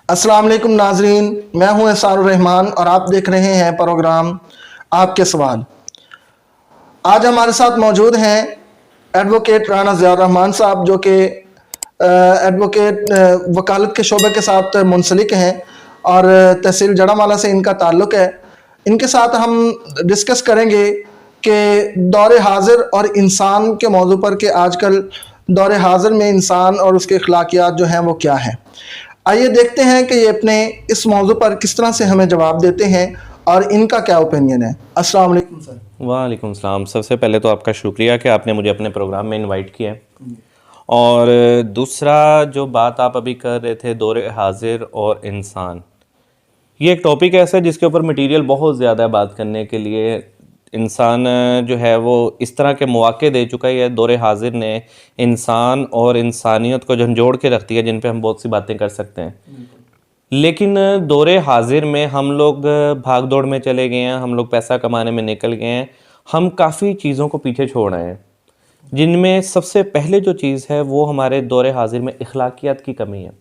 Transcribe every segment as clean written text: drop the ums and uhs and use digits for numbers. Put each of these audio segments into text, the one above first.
अस्सलाम वालेकुम नाजरीन, मैं हूं एहसानुर रहमान और आप देख रहे हैं प्रोग्राम आपके सवाल। आज हमारे साथ मौजूद हैं एडवोकेट राना ज़ियाउर रहमान साहब, जो कि एडवोकेट वकालत के शोबे के साथ मुंसलिक हैं और तहसील जड़ामाला से इनका ताल्लुक़ है। इनके साथ हम डिस्कस करेंगे कि दौर हाज़िर और इंसान के मौजू पर कि आजकल दौर हाज़िर में इंसान और उसके अखलाकियात जो हैं वो क्या हैं। आइए देखते हैं कि ये अपने इस मौजू पर किस तरह से हमें जवाब देते हैं और इनका क्या ओपिनियन है। अस्सलाम वालेकुम सर। वालेकुम सलाम। सबसे पहले तो आपका शुक्रिया कि आपने मुझे अपने प्रोग्राम में इनवाइट किया है। और दूसरा जो बात आप अभी कर रहे थे, दौर हाजिर और इंसान, ये एक टॉपिक ऐसा है जिसके ऊपर मटेरियल बहुत ज़्यादा है बात करने के लिए। इंसान जो है वो इस तरह के मौक़े दे चुका है, दौर हाजिर ने इंसान और इंसानियत को झंझोड़ के रख दिया, जिन पे हम बहुत सी बातें कर सकते हैं। लेकिन दौर हाजिर में हम लोग भाग दौड़ में चले गए हैं, हम लोग पैसा कमाने में निकल गए हैं, हम काफ़ी चीज़ों को पीछे छोड़ आए हैं, जिनमें सबसे पहले जो चीज़ है वो हमारे दौर हाजिर में अखलाकियात की कमी है।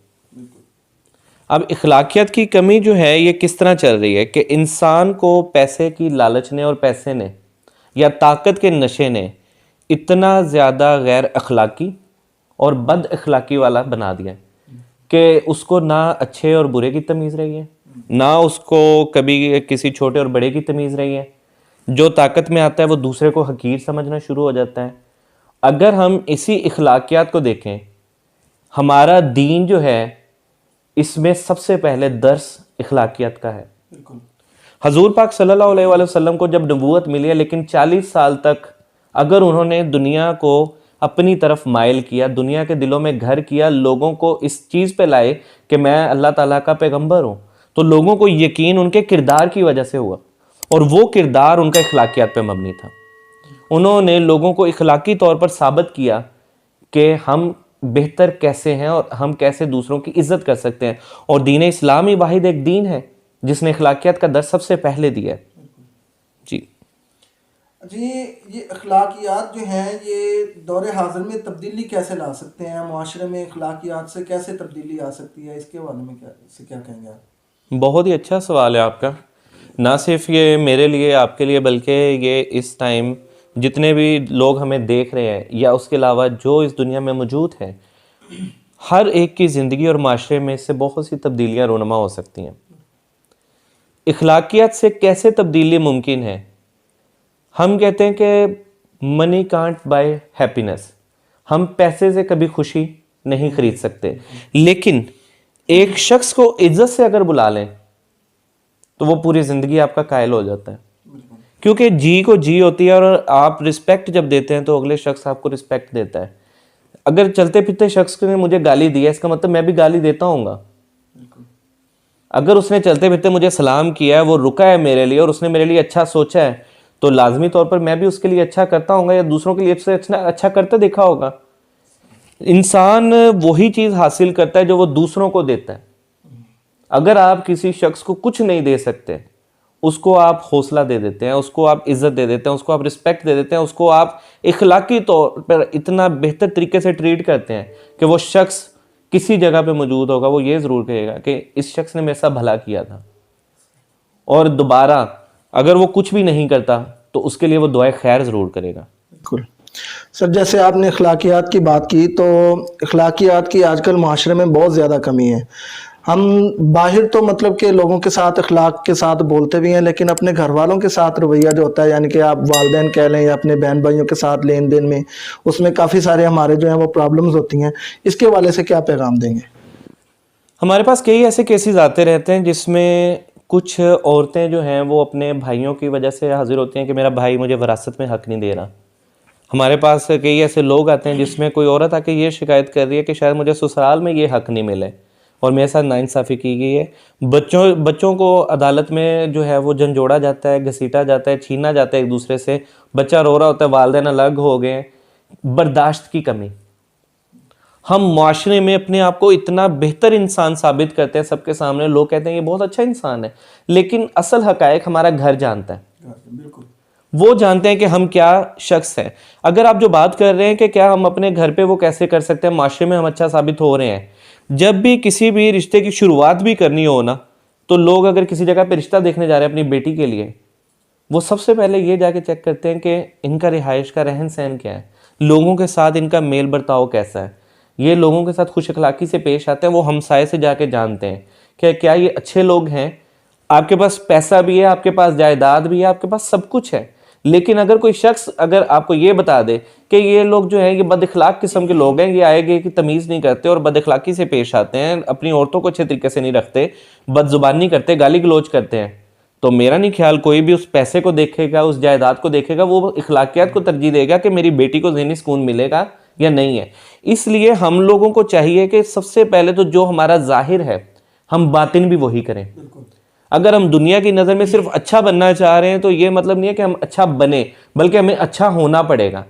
अब अखलाकियात की कमी जो है ये किस तरह चल रही है कि इंसान को पैसे की लालच ने और पैसे ने या ताकत के नशे ने इतना ज़्यादा गैर अखलाकी और बद अखलाकी वाला बना दिया है कि उसको ना अच्छे और बुरे की तमीज़ रही है, ना उसको कभी किसी छोटे और बड़े की तमीज़ रही है। जो ताकत में आता है वो दूसरे को हकीर समझना शुरू हो जाता है। अगर हम इसी अखलाकियात को देखें, हमारा दीन जो है इसमें सबसे पहले दर्स अखलाकियात का है। हजूर पाक सल्लल्लाहु अलैहि वसल्लम को जब नबूवत मिली है, लेकिन 40 साल तक अगर उन्होंने दुनिया को अपनी तरफ माइल किया, दुनिया के दिलों में घर किया, लोगों को इस चीज़ पे लाए कि मैं अल्लाह ताला का पैगंबर हूँ, तो लोगों को यकीन उनके किरदार की वजह से हुआ, और वो किरदार उनका अखलाकियात पे मबनी था। उन्होंने लोगों को इखलाकी तौर पर साबित किया कि हम बेहतर कैसे हैं और हम कैसे दूसरों की इज्जत कर सकते हैं। और दीन इस्लाम ही वाहिद एक दीन है जिसने इखलाकियात का दर्स सबसे पहले दिया है। जी जी, ये अखलाकियात जो हैं ये दौर हाजिर में तब्दीली कैसे ला सकते हैं, मुआशरे में अखलाकियात से कैसे तब्दीली आ सकती है, इसके बारे में क्या कहेंगे आप? बहुत ही अच्छा सवाल है आपका। ना सिर्फ ये मेरे लिए, आपके लिए, बल्कि ये इस टाइम जितने भी लोग हमें देख रहे हैं या उसके अलावा जो इस दुनिया में मौजूद है, हर एक की ज़िंदगी और माशरे में इससे बहुत सी तब्दीलियाँ रूनुमा हो सकती हैं। इखलाकियात से कैसे तब्दीली मुमकिन है? हम कहते हैं कि मनी कांट बाय हैप्पीनेस, हम पैसे से कभी खुशी नहीं खरीद सकते, लेकिन एक शख्स को इज्जत से अगर बुला लें तो वो पूरी ज़िंदगी आपका कायल हो जाता है, क्योंकि जी को जी होती है, और आप रिस्पेक्ट जब देते हैं तो अगले शख्स आपको रिस्पेक्ट देता है। अगर चलते फिरते शख्स ने मुझे गाली दिया, इसका मतलब मैं भी गाली देता हूँगा। अगर उसने चलते फिरते मुझे सलाम किया है, वो रुका है मेरे लिए और उसने मेरे लिए अच्छा सोचा है, तो लाजमी तौर पर मैं भी उसके लिए अच्छा करता हूँ या दूसरों के लिए अच्छा करता देखा होगा। इंसान वही चीज़ हासिल करता है जो वो दूसरों को देता है। अगर आप किसी शख्स को कुछ नहीं दे सकते, उसको आप हौसला दे देते हैं, उसको आप इज्जत दे देते हैं, उसको आप रिस्पेक्ट दे देते हैं, उसको आप इखलाकी तौर पर इतना बेहतर तरीके से ट्रीट करते हैं कि वो शख्स किसी जगह पे मौजूद होगा, वो ये ज़रूर कहेगा कि इस शख्स ने मेरे साथ भला किया था, और दोबारा अगर वो कुछ भी नहीं करता तो उसके लिए वो दुआए खैर ज़रूर करेगा। बिल्कुल सर, जैसे आपने अखलाकियात की बात की, तो अखलाकियात की आजकल माशरे में बहुत ज़्यादा कमी है। हम बाहर तो मतलब कि लोगों के साथ अखलाक के साथ बोलते भी हैं, लेकिन अपने घर वालों के साथ रवैया जो होता है, यानी कि आप वालिदैन कह लें या अपने बहन भाइयों के साथ लेन देन में, उसमें काफ़ी सारे हमारे जो हैं वो प्रॉब्लम्स होती हैं। इसके हवाले से क्या पैगाम देंगे? हमारे पास कई ऐसे केसेस आते रहते हैं जिसमें कुछ औरतें जो हैं वो अपने भाइयों की वजह से हाजिर होती हैं कि मेरा भाई मुझे विरासत में हक नहीं दे रहा। हमारे पास कई ऐसे लोग आते हैं जिसमें कोई औरत आके ये शिकायत कर रही है कि शायद मुझे ससुराल में ये हक नहीं मिले और मेरे साथ नाइंसाफ़ी की गई है। बच्चों को अदालत में जो है वो झंझोड़ा जाता है, घसीटा जाता है, छीना जाता है एक दूसरे से। बच्चा रो रहा होता है, वालिदैन अलग हो गए। बर्दाश्त की कमी। हम माशरे में अपने आप को इतना बेहतर इंसान साबित करते हैं सबके सामने, लोग कहते हैं ये बहुत अच्छा इंसान है, लेकिन असल हकायक हमारा घर जानता है। बिल्कुल, वो जानते हैं कि हम क्या शख्स हैं। अगर आप जो बात कर रहे हैं कि क्या हम अपने घर पे वो कैसे कर सकते हैं, माशरे में हम अच्छा साबित हो रहे हैं, जब भी किसी भी रिश्ते की शुरुआत भी करनी हो ना, तो लोग अगर किसी जगह पे रिश्ता देखने जा रहे हैं अपनी बेटी के लिए, वो सबसे पहले ये जाके चेक करते हैं कि इनका रिहाइश का रहन सहन क्या है, लोगों के साथ इनका मेल बर्ताव कैसा है, ये लोगों के साथ खुश अखलाकी से पेश आते हैं। वो हमसाये से जाके जानते हैं कि क्या ये अच्छे लोग हैं। आपके पास पैसा भी है, आपके पास जायदाद भी है, आपके पास सब कुछ है, लेकिन अगर कोई शख्स अगर आपको ये बता दे कि ये लोग जो है ये बदअखलाक किस्म के लोग हैं, ये आएगे कि तमीज़ नहीं करते और बदअखलाकी से पेश आते हैं, अपनी औरतों को अच्छे तरीके से नहीं रखते, बदजुबानी करते, गाली गलौज करते हैं, तो मेरा नहीं ख्याल कोई भी उस पैसे को देखेगा, उस जायदाद को देखेगा, वो इखलाकियात को तरजीह देगा कि मेरी बेटी को ज़हनी सुकून मिलेगा या नहीं है। इसलिए हम लोगों को चाहिए कि सबसे पहले तो जो हमारा जाहिर है हम बातिन भी वही करें। अगर हम दुनिया की नज़र में सिर्फ अच्छा बनना चाह रहे हैं तो ये मतलब नहीं है कि हम अच्छा बने, बल्कि हमें अच्छा होना पड़ेगा।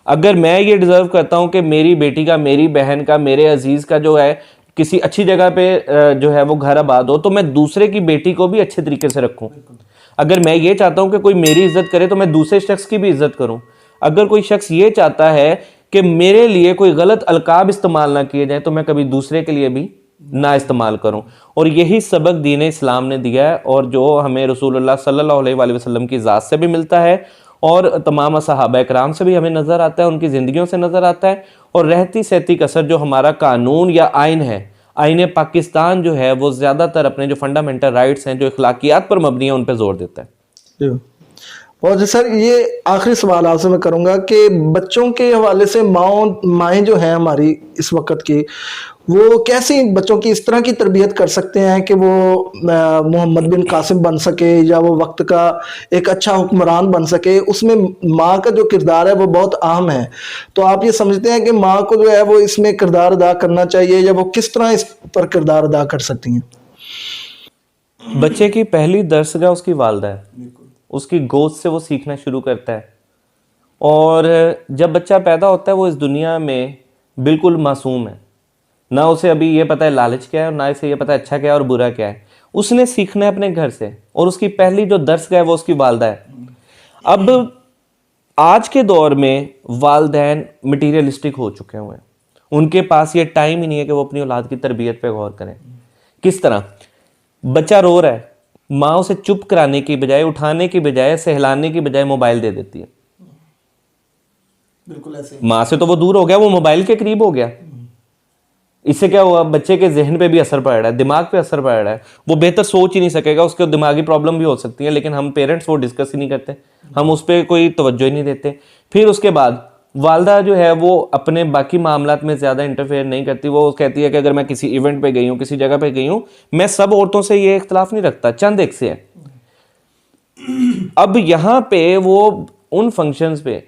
अगर मैं ये डिज़र्व करता हूं कि मेरी बेटी का, मेरी बहन का, मेरे अजीज़ का जो है किसी अच्छी जगह पे जो है वो घर आबाद हो, तो मैं दूसरे की बेटी को भी अच्छे तरीके से रखूं। अगर मैं ये चाहता हूं कि कोई मेरी इज्जत करे तो मैं दूसरे शख्स की भी इज्जत करूं। अगर कोई शख्स ये चाहता है कि मेरे लिए कोई गलत अलकाब इस्तेमाल ना किए जाए तो मैं कभी दूसरे के लिए भी ना इस्तेमाल करूं। और यही सबक दीन इस्लाम ने दिया है, और जो हमें रसूलुल्लाह सल्लल्लाहु अलैहि वसल्लम की ज़ात से भी मिलता है और तमाम सहाबा कराम से भी हमें नज़र आता है, उनकी ज़िंदगियों से नज़र आता है। और रहती सहती कसर जो हमारा कानून या आइन है, आइन पाकिस्तान जो है वो ज़्यादातर अपने जो फंडामेंटल राइट्स हैं, जो इखलाकियात पर मबनी है, उन पर जोर देता है। और जी सर, ये आखिरी सवाल आपसे मैं करूँगा कि बच्चों के हवाले से माएँ जो हैं हमारी इस वक्त की, वो कैसे बच्चों की इस तरह की तरबियत कर सकते हैं कि वो मोहम्मद बिन कासिम बन सके या वो वक्त का एक अच्छा हुक्मरान बन सके। उसमें माँ का जो किरदार है वो बहुत अहम है। तो आप ये समझते हैं कि माँ को जो है वो इसमें किरदार अदा करना चाहिए, या वो किस तरह इस पर किरदार अदा कर सकती हैं? बच्चे की पहली दरसगाह उसकी वालदा है, उसकी गोद से वो सीखना शुरू करता है। और जब बच्चा पैदा होता है वो इस दुनिया में बिल्कुल मासूम है, ना उसे अभी ये पता है लालच क्या है और ना इसे ये पता है अच्छा क्या है और बुरा क्या है। उसने सीखना है अपने घर से, और उसकी पहली जो दरसगाह है वो उसकी वालदा है। अब आज के दौर में वालदैन मटीरियलिस्टिक हो चुके हुए हैं, उनके पास ये टाइम ही नहीं है कि वो अपनी औलाद की तरबियत पे गौर करें। किस तरह? बच्चा रो रहा है, माँ उसे चुप कराने की बजाय, उठाने की बजाय, सहलाने की बजाय मोबाइल दे देती है। बिल्कुल ऐसे माँ से तो वो दूर हो गया, वो मोबाइल के करीब हो गया। इससे क्या हुआ? बच्चे के जहन पे भी असर पड़ रहा है, दिमाग पे असर पड़ रहा है, वो बेहतर सोच ही नहीं सकेगा, उसके दिमागी प्रॉब्लम भी हो सकती है, लेकिन हम पेरेंट्स वो डिस्कस ही नहीं करते, हम उस पर कोई तवज्जो ही नहीं देते। फिर उसके बाद वालदा जो है वो अपने बाकी मामलात में ज़्यादा इंटरफेयर नहीं करती। वो कहती है कि अगर मैं किसी इवेंट पे गई हूँ, किसी जगह पे गई हूँ, मैं सब औरतों से ये इख्तलाफ नहीं रखता, चंद एक से है। अब यहाँ पे वो उन फंक्शंस पे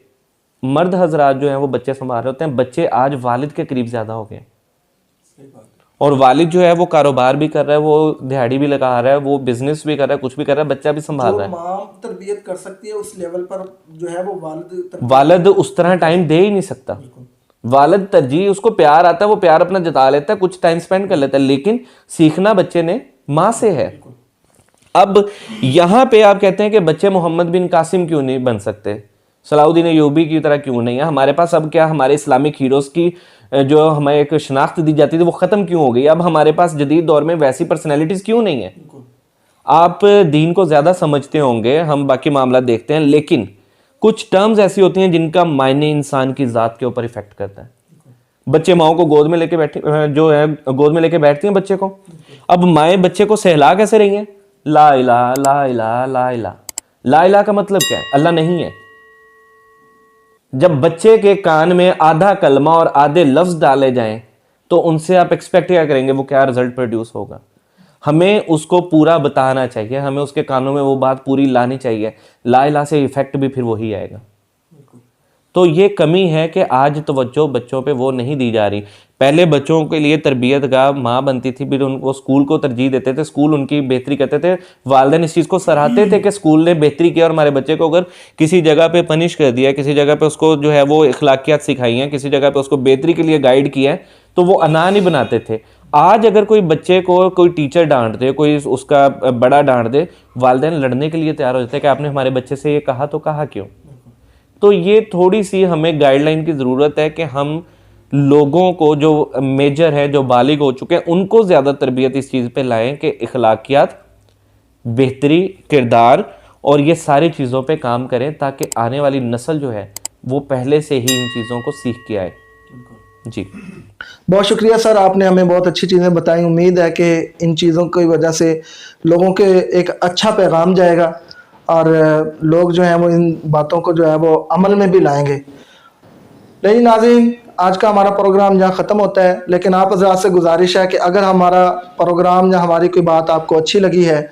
मर्द हजरात जो हैं वो बच्चे संभाल रहे होते हैं। बच्चे आज वालिद के करीब ज़्यादा हो गए, और वालिद जो है वो कारोबार भी कर रहा है, वो दिहाड़ी भी लगा रहा है, वो बिजनेस भी कर रहा है, कुछ भी कर रहा है, बच्चा भी संभाल रहा है। माँ तरबियत कर सकती है उस लेवल पर जो है वो वालिद उस तरह टाइम दे ही नहीं सकता। वालिद तरजीह, उसको प्यार आता है, वो प्यार अपना जता लेता है, कुछ टाइम स्पेंड कर लेता है, लेकिन सीखना बच्चे ने माँ से है। अब यहाँ पे आप कहते हैं कि बच्चे मोहम्मद बिन कासिम क्यों नहीं बन सकते, सलाउद्दीन अय्यूबी की तरह क्यों नहीं है? हमारे पास अब क्या, हमारे इस्लामिक हीरोज़ की जो हमें एक शनाख्त दी जाती थी वो ख़त्म क्यों हो गई? अब हमारे पास जदीद दौर में वैसी पर्सनैलिटीज़ क्यों नहीं है? आप दीन को ज़्यादा समझते होंगे, हम बाकी मामला देखते हैं, लेकिन कुछ टर्म्स ऐसी होती हैं जिनका मायने इंसान की ज़ात के ऊपर इफेक्ट करता है। बच्चे माओ को गोद में लेके जो है गोद में लेके बैठती हैं बच्चे को। अब माएँ बच्चे को सहला कैसे रही हैं? ला इलाहा ला इलाहा ला इलाहा। ला इलाहा का मतलब क्या है? अल्लाह नहीं है। जब बच्चे के कान में आधा कलमा और आधे लफ्ज डाले जाएं तो उनसे आप एक्सपेक्ट क्या करेंगे, वो क्या रिजल्ट प्रोड्यूस होगा? हमें उसको पूरा बताना चाहिए, हमें उसके कानों में वो बात पूरी लानी चाहिए। ला इलाहा से इफेक्ट भी फिर वही आएगा। तो ये कमी है कि आज तवज्जो बच्चों पे वो नहीं दी जा रही। पहले बच्चों के लिए तरबियत गाह माँ बनती थी, फिर उनको स्कूल को तरजीह देते थे, स्कूल उनकी बेहतरी करते थे, वालिदैन इस चीज़ को सराहते थे कि स्कूल ने बेहतरी किया। और हमारे बच्चे को अगर किसी जगह पे पनिश कर दिया, किसी जगह पे उसको जो है वो इखलाकियात सिखाई हैं, किसी जगह पे उसको बेहतरी के लिए गाइड किया है, तो वो अना नहीं बनाते थे। आज अगर कोई बच्चे को कोई टीचर डांट दे, कोई उसका बड़ा डांट दे, वालिदैन लड़ने के लिए तैयार हो जाते हैं कि आपने हमारे बच्चे से ये कहा तो कहा क्यों? तो ये थोड़ी सी हमें गाइडलाइन की ज़रूरत है कि हम लोगों को जो मेजर है, जो बालिग हो चुके हैं, उनको ज़्यादा तरबियत इस चीज़ पे लाएं कि इखलाकियात, बेहतरी, किरदार और ये सारी चीज़ों पे काम करें ताकि आने वाली नस्ल जो है वो पहले से ही इन चीज़ों को सीख के आए। जी, बहुत शुक्रिया सर, आपने हमें बहुत अच्छी चीज़ें बताई। उम्मीद है कि इन चीज़ों की वजह से लोगों के एक अच्छा पैगाम जाएगा और लोग जो हैं वो इन बातों को जो है वो अमल में भी लाएंगे। नहीं नाज़रीन, आज का हमारा प्रोग्राम यहाँ ख़त्म होता है, लेकिन आप हज़रात से गुजारिश है कि अगर हमारा प्रोग्राम या हमारी कोई बात आपको अच्छी लगी है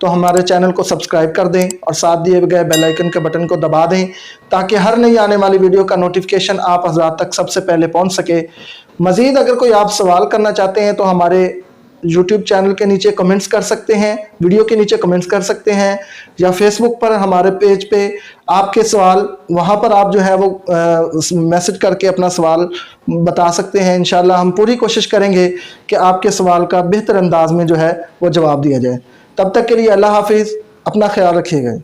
तो हमारे चैनल को सब्सक्राइब कर दें और साथ दिए गए बेल आइकन के बटन को दबा दें ताकि हर नई आने वाली वीडियो का नोटिफिकेशन आप हज़रात तक सबसे पहले पहुंच सके। मज़ीद अगर कोई आप सवाल करना चाहते हैं तो हमारे यूट्यूब चैनल के नीचे कमेंट्स कर सकते हैं, वीडियो के नीचे कमेंट्स कर सकते हैं, या फेसबुक पर हमारे पेज पे आपके सवाल, वहाँ पर आप जो है वो मैसेज करके अपना सवाल बता सकते हैं। इंशाल्लाह हम पूरी कोशिश करेंगे कि आपके सवाल का बेहतर अंदाज में जो है वो जवाब दिया जाए। तब तक के लिए अल्लाह हाफिज़, अपना ख्याल रखिएगा।